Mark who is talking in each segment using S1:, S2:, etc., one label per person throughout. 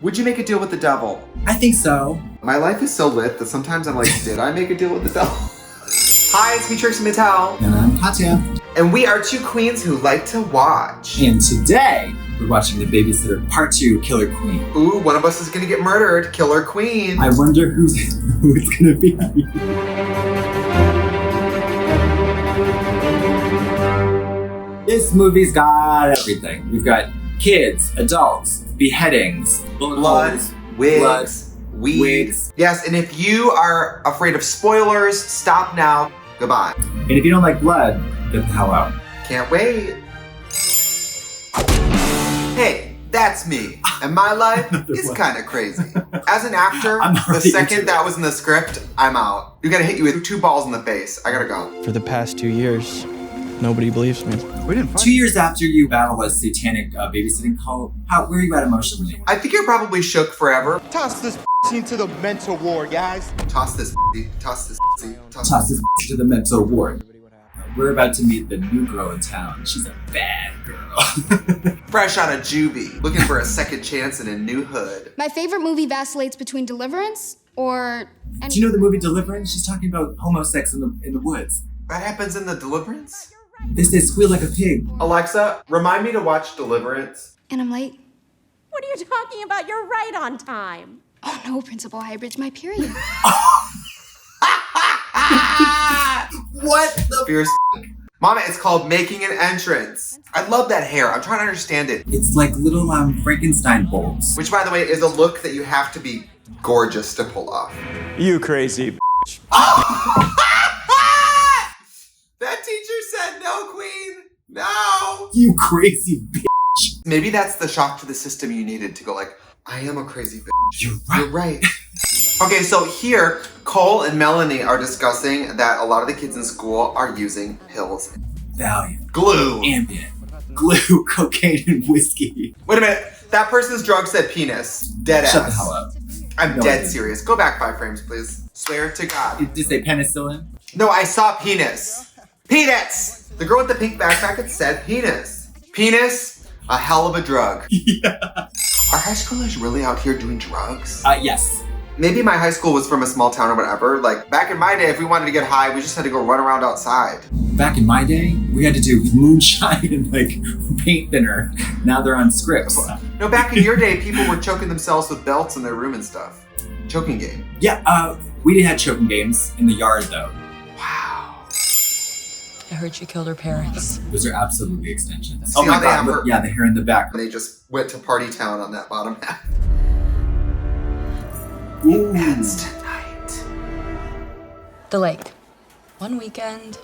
S1: Would you make a deal with the devil?
S2: I think so.
S1: My life is so lit that sometimes I'm like, did I make a deal with the devil? Hi, it's me, Trixie Mattel.
S2: And I'm Katya.
S1: And we are two queens who like to watch.
S2: And today, we're watching The Babysitter Part 2, Killer Queen.
S1: Ooh, one of us is gonna get murdered. Killer Queen.
S2: I wonder who it's gonna be. This movie's got everything. We've got kids, adults, beheadings,
S1: blood,
S2: holes,
S1: wigs, weed.
S2: wigs.
S1: Yes, and if you are afraid of spoilers, stop now. Goodbye.
S2: And if you don't like blood, get the hell out.
S1: Can't wait. Hey, that's me. And my life is kind of crazy. As an actor,
S2: I'm
S1: the
S2: already
S1: second
S2: into
S1: that was in the script, I'm out. You gotta hit you with 2 balls in the face. I gotta go.
S3: For the past 2 years, nobody believes me.
S4: We didn't fight.
S2: 2 years after you battle a satanic babysitting cult, where are you at emotionally?
S1: I think you're probably shook forever.
S4: Toss this into the mental ward, guys.
S1: Toss this, toss this,
S2: Toss this to the mental ward. We're about to meet the new girl in town. She's a bad girl.
S1: Fresh out of juvie, looking for a second chance in a new hood.
S5: My favorite movie vacillates between Deliverance or...
S2: Do you know the movie Deliverance? She's talking about homosex in the woods.
S1: That happens in the Deliverance?
S2: They say squeal like a pig.
S1: Alexa, remind me to watch Deliverance.
S5: And I'm late.
S6: What are you talking about? You're right on time.
S5: Oh no, Principal Highbridge, my period.
S1: What the fierce? Mama, it's called Making an Entrance. I love that hair. I'm trying to understand it.
S2: It's like little Frankenstein bolts.
S1: Which, by the way, is a look that you have to be gorgeous to pull off.
S3: You crazy
S1: That teacher said no, queen. No.
S2: You crazy bitch.
S1: Maybe that's the shock to the system you needed to go like, I am a crazy bitch.
S2: You're right.
S1: You're right. Okay, so here, Cole and Melanie are discussing that a lot of the kids in school are using pills.
S2: Valiant.
S1: Glue.
S2: Ambient. Glue, cocaine, and whiskey.
S1: Wait a minute. That person's drug said penis. Dead ass.
S2: Shut the hell up.
S1: I'm
S2: No, I
S1: dead
S2: didn't.
S1: serious. Go back 5 frames, please. Swear to God.
S2: Did you say penicillin?
S1: No, I saw penis. Penis! The girl with the pink backpack had said penis. Penis, a hell of a drug.
S2: Yeah.
S1: Are high schoolers really out here doing drugs?
S2: Yes.
S1: Maybe my high school was from a small town or whatever. Like, back in my day, if we wanted to get high, we just had to go run around outside.
S2: Back in my day, we had to do moonshine and paint thinner. Now they're on scripts.
S1: No, back in your day, people were choking themselves with belts in their room and stuff. Choking game.
S2: Yeah, we didn't have choking games in the yard though.
S1: Wow.
S7: I heard she killed her parents.
S2: Those are absolutely extensions.
S1: See how they have
S2: look, yeah, the hair in the back.
S1: They just went to party town on that bottom half.
S2: Ooh.
S1: Ends tonight.
S7: The lake. One weekend.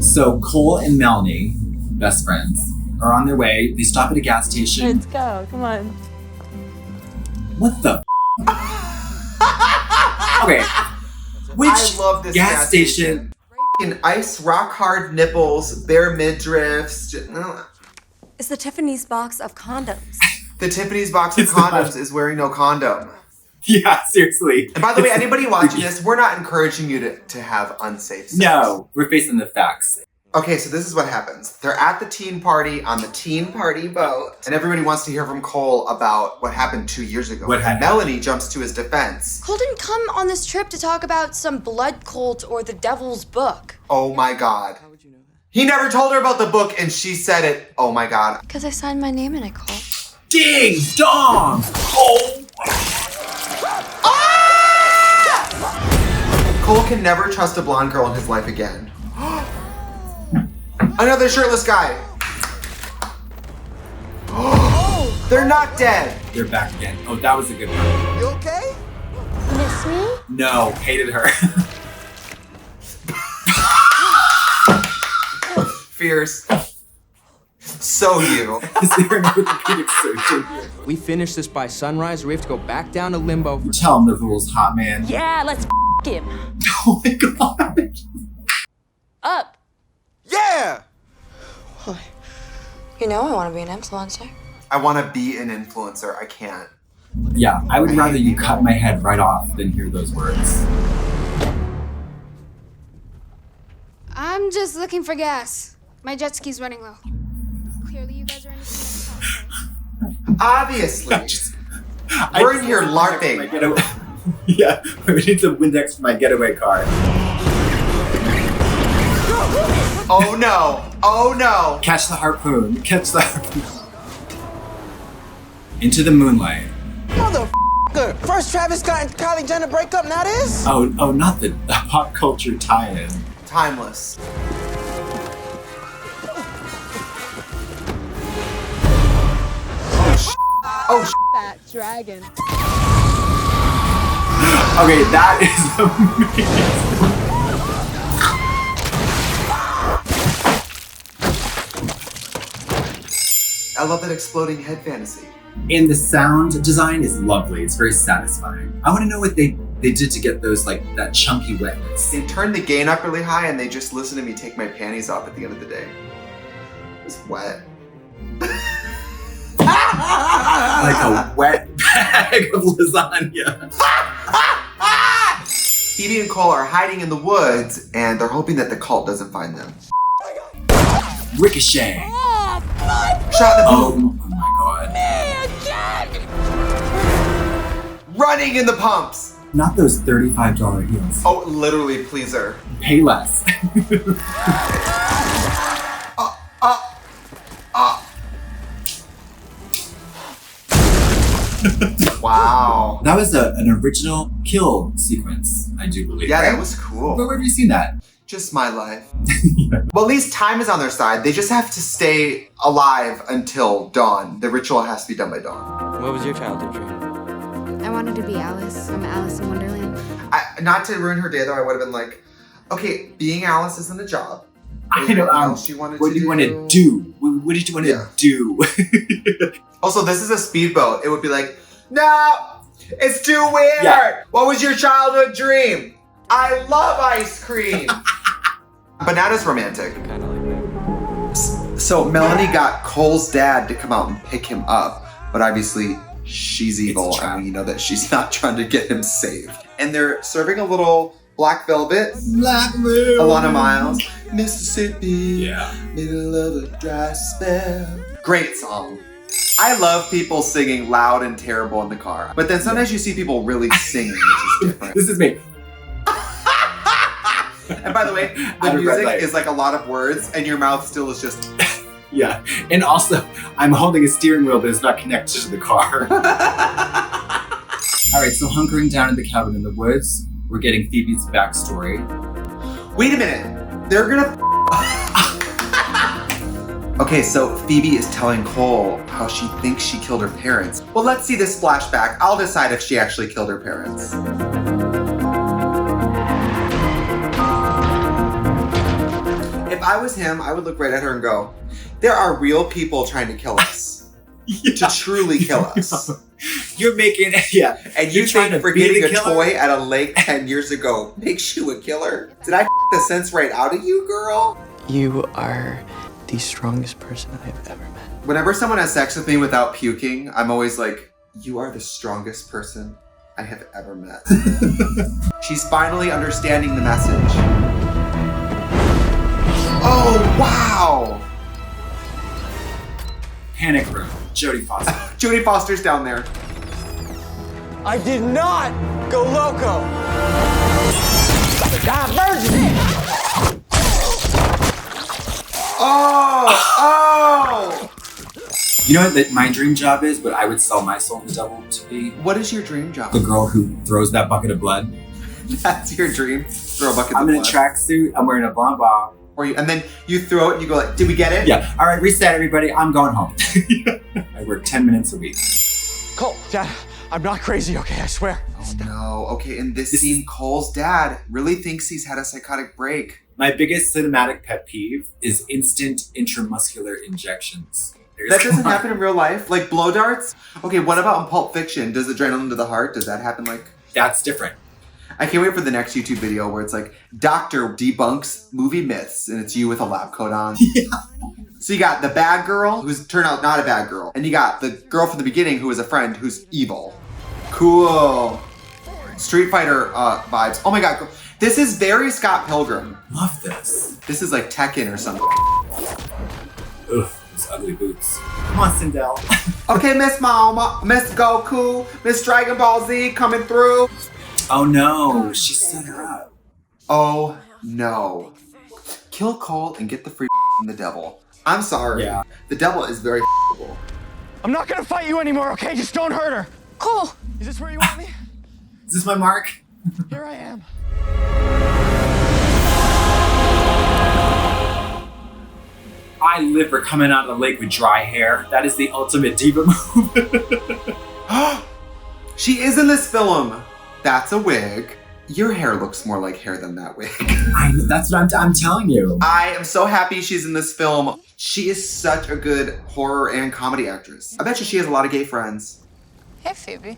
S2: So Cole and Melanie, best friends, are on their way. They stop at a gas station.
S6: Let's go. Come on.
S2: What the? Okay. Which
S1: I love this
S2: gas station?
S1: Fucking ice rock hard nipples, bare midriffs.
S6: It's the Tiffany's box of condoms.
S1: The Tiffany's box of
S2: It's the
S1: condoms
S2: best.
S1: is wearing no condom.
S2: Yeah, seriously.
S1: And by the way,
S2: It's-
S1: anybody watching this, we're not encouraging you to have unsafe sex.
S2: No, we're facing the facts.
S1: Okay, so this is what happens. They're at the teen party on the teen party boat, and everybody wants to hear from Cole about what happened 2 years ago.
S2: What happened?
S1: Melanie jumps to his defense.
S8: Cole didn't come on this trip to talk about some blood cult or the devil's book.
S1: Oh my God. How would you know that? He never told her about the book, and she said it. Oh my God.
S8: Because I signed my name in it, Cole.
S2: Ding dong! Oh!
S1: Cole can never trust a blonde girl in his life again. Another shirtless guy. They're not dead.
S2: They're back again. Oh, that was a good one.
S4: You okay?
S8: Miss me?
S2: No, hated her.
S1: Fierce. So you.
S2: Is there an orthopedic surgeon?
S3: We finish this by sunrise, or we have to go back down to limbo for...
S2: Tell him the rules, hot man.
S6: Yeah, let's him.
S2: Oh my god.
S6: Up.
S4: Yeah!
S8: You know I want to be an influencer.
S1: I want to be an influencer. I can't.
S2: Yeah, I would rather you cut my head right off than hear those words.
S5: I'm just looking for gas. My jet ski's running low. Clearly you guys are in a
S1: Obviously. We're in here LARPing.
S2: Yeah, we need some Windex for my getaway car.
S1: Oh no! Oh no!
S2: Catch the harpoon. Catch the harpoon. Into the moonlight.
S4: Motherfucker! First Travis Scott and Kylie Jenner break up, now this?
S2: Oh, not the pop culture tie-in.
S1: Timeless. Oh sh!
S5: Fat dragon.
S2: Okay, that is amazing.
S1: I love that exploding head fantasy.
S2: And the sound design is lovely. It's very satisfying. I want to know what they did to get those, like, that chunky wetness.
S1: They turned the gain up really high and they just listen to me take my panties off at the end of the day. It's wet.
S2: Like a wet bag of lasagna.
S1: Phoebe and Cole are hiding in the woods and they're hoping that the cult doesn't find them.
S2: Ricochet.
S1: Shot in the boot.
S2: Oh my god.
S1: Running in the pumps.
S2: Not those $35 heels.
S1: Oh, literally, pleaser.
S2: Pay less.
S1: Wow.
S2: That was an original kill sequence, I do believe.
S1: Yeah,
S2: right?
S1: that was cool.
S2: Where have you seen that?
S1: Just my life. Well, at least time is on their side. They just have to stay alive until dawn. The ritual has to be done by dawn.
S3: What was your childhood dream?
S5: I wanted to be Alice from Alice in Wonderland.
S1: Not to ruin her day, though, I would have been like, okay, being Alice isn't a job.
S2: I know.
S1: Else you wanted
S2: What
S1: to
S2: do you want to do? What did you want to do?
S1: Also, this is a speedboat. It would be like, no, it's too weird.
S2: Yeah.
S1: What was your childhood dream? I love ice cream. But not as romantic.
S3: Kind of like that.
S1: So Melanie got Cole's dad to come out and pick him up, but obviously she's evil,
S2: It's a trap.
S1: and we know that she's not trying to get him saved. And they're serving a little black velvet. Alana Miles, Mississippi,
S2: Yeah.
S1: middle of a dry spell. Great song. I love people singing loud and terrible in the car, but then sometimes you see people really singing, which is different.
S2: This is me.
S1: And by the way, the
S2: At a red
S1: music
S2: light.
S1: is like a lot of words, and your mouth still is just.
S2: Yeah. And also, I'm holding a steering wheel that is not connected to the car. All right, so hunkering down in the cabin in the woods, we're getting Phoebe's backstory.
S1: Wait a minute, they're gonna. Okay, so Phoebe is telling Cole how she thinks she killed her parents. Well, let's see this flashback. I'll decide if she actually killed her parents. If I was him, I would look right at her and go, there are real people trying to kill us. To truly kill us.
S2: You're making, yeah.
S1: And you
S2: You're trying
S1: think
S2: to be
S1: forgetting
S2: the
S1: a
S2: killer?
S1: toy at a lake 10 years ago makes you a killer? Did I the sense right out of you, girl?
S3: You are the strongest person I've ever met.
S1: Whenever someone has sex with me without puking, I'm always like, you are the strongest person I have ever met. She's finally understanding the message. Oh, wow!
S2: Panic room. Jodie Foster.
S1: Jodie Foster's down there.
S4: I did not go loco. Divergent.
S1: Oh!
S2: You know what my dream job is? What I would sell my soul to the devil to be?
S1: What is your dream job?
S2: The girl who throws that bucket of blood.
S1: That's your dream? Throw a bucket
S2: I'm
S1: of
S2: in a
S1: blood.
S2: tracksuit. I'm wearing a blonde bob.
S1: And then you throw it and you go like, did we get it?
S2: Yeah. All right, reset everybody. I'm going home. I work 10 minutes a week.
S4: Cole, Dad, I'm not crazy, okay? I swear.
S1: Oh no. Okay, in this scene, Cole's dad really thinks he's had a psychotic break.
S2: My biggest cinematic pet peeve is instant intramuscular injections.
S1: That doesn't happen in real life? Like blow darts? Okay, what about in Pulp Fiction? Does adrenaline to the heart? Does that happen like...
S2: That's different.
S1: I can't wait for the next YouTube video where it's like, Doctor debunks movie myths, and it's you with a lab coat on.
S2: Yeah.
S1: So you got the bad girl, who's turned out not a bad girl. And you got the girl from the beginning who was a friend who's evil. Cool. Street Fighter vibes. Oh my god, this is very Scott Pilgrim.
S2: Love this.
S1: This is like Tekken or something.
S2: Ugh, Those ugly boots. Come on, Sindel.
S1: Okay, Miss Mama, Miss Goku, Miss Dragon Ball Z coming through.
S2: Oh no, she set her up.
S1: Oh no. Kill Cole and get the free from the devil. I'm sorry.
S2: Yeah.
S1: The devil is very cool.
S4: I'm not gonna fight you anymore, okay? Just don't hurt her.
S8: Cole,
S4: Is this where you want me?
S2: Is this my mark?
S4: Here I am.
S2: I live for coming out of the lake with dry hair. That is the ultimate diva move.
S1: She is in this film. That's a wig. Your hair looks more like hair than that wig.
S2: That's what I'm telling you.
S1: I am so happy she's in this film. She is such a good horror and comedy actress. I bet you she has a lot of gay friends.
S8: hey Phoebe.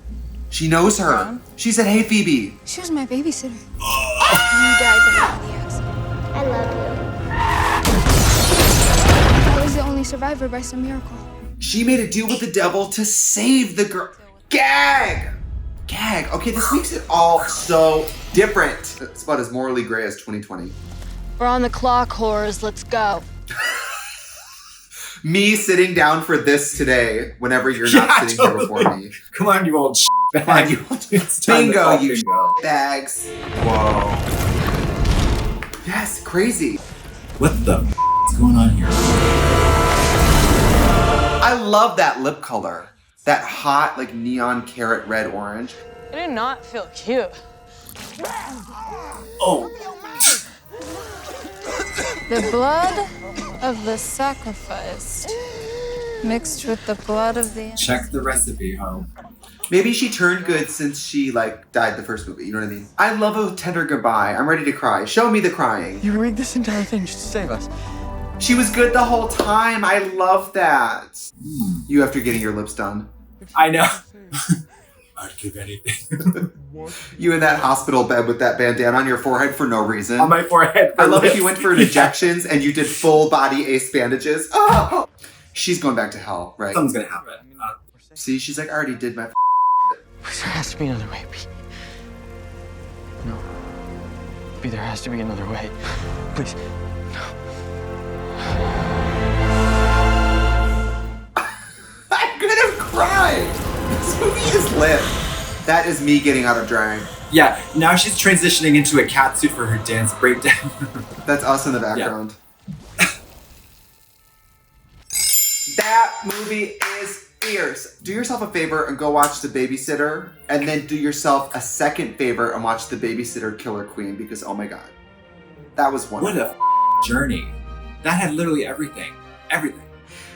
S1: She knows her. She said, hey, Phoebe.
S5: She was my babysitter. You died in the accident.
S9: I love
S5: I was the only survivor by some miracle.
S1: She made a deal with the devil to save the girl. Gag! Gag. Okay, this makes it all so different. It's about as morally gray as 2020.
S8: We're on the clock, whores. Let's go.
S1: Me sitting down for this today whenever you're not sitting here before me.
S2: Come on, you old bag.
S1: Come on, you
S2: It's time to
S1: bingo,
S2: call
S1: you
S2: bingo.
S1: bags. Whoa. Yes, crazy.
S2: What the is going on here?
S1: I love that lip color. That hot, like neon carrot red orange.
S8: I did not feel cute.
S2: Oh,
S10: The blood of the sacrificed mixed with the blood of the...
S2: check the recipe, ho.
S1: Maybe she turned good since she like died the first movie, you know what I mean? I love a tender goodbye. I'm ready to cry. Show me the crying.
S4: You rigged this entire thing just to save us.
S1: She was good the whole time. I love that. You after getting your lips done.
S2: I know. I'd give anything.
S1: You in that hospital bed with that bandana on your forehead for no reason.
S2: On my forehead.
S1: I love if you went for injections and you did full body ace bandages. Oh! She's going back to hell, right?
S2: Something's gonna happen.
S1: See, she's like, I already did my
S4: Please, there has to be another way. No. B, there has to be another way. Please.
S1: I'm gonna cry! This movie is lit. That is me getting out of drag.
S2: Yeah, now she's transitioning into a catsuit for her dance breakdown.
S1: That's us in the background. That movie is fierce. Do yourself a favor and go watch The Babysitter, and then do yourself a second favor and watch The Babysitter Killer Queen, because oh my god. That was wonderful.
S2: What a journey. That had literally everything. Everything.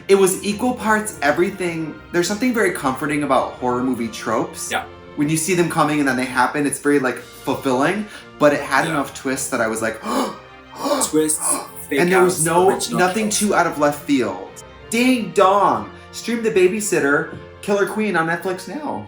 S1: It was equal parts everything. There's something very comforting about horror movie tropes.
S2: Yeah.
S1: When you see them coming and then they happen, it's very like fulfilling, but it had enough twists that I was like,
S2: Twists, fake
S1: and there was
S2: outs, original
S1: nothing
S2: kills.
S1: too out of left field. Ding dong! Stream The Babysitter Killer Queen on Netflix now.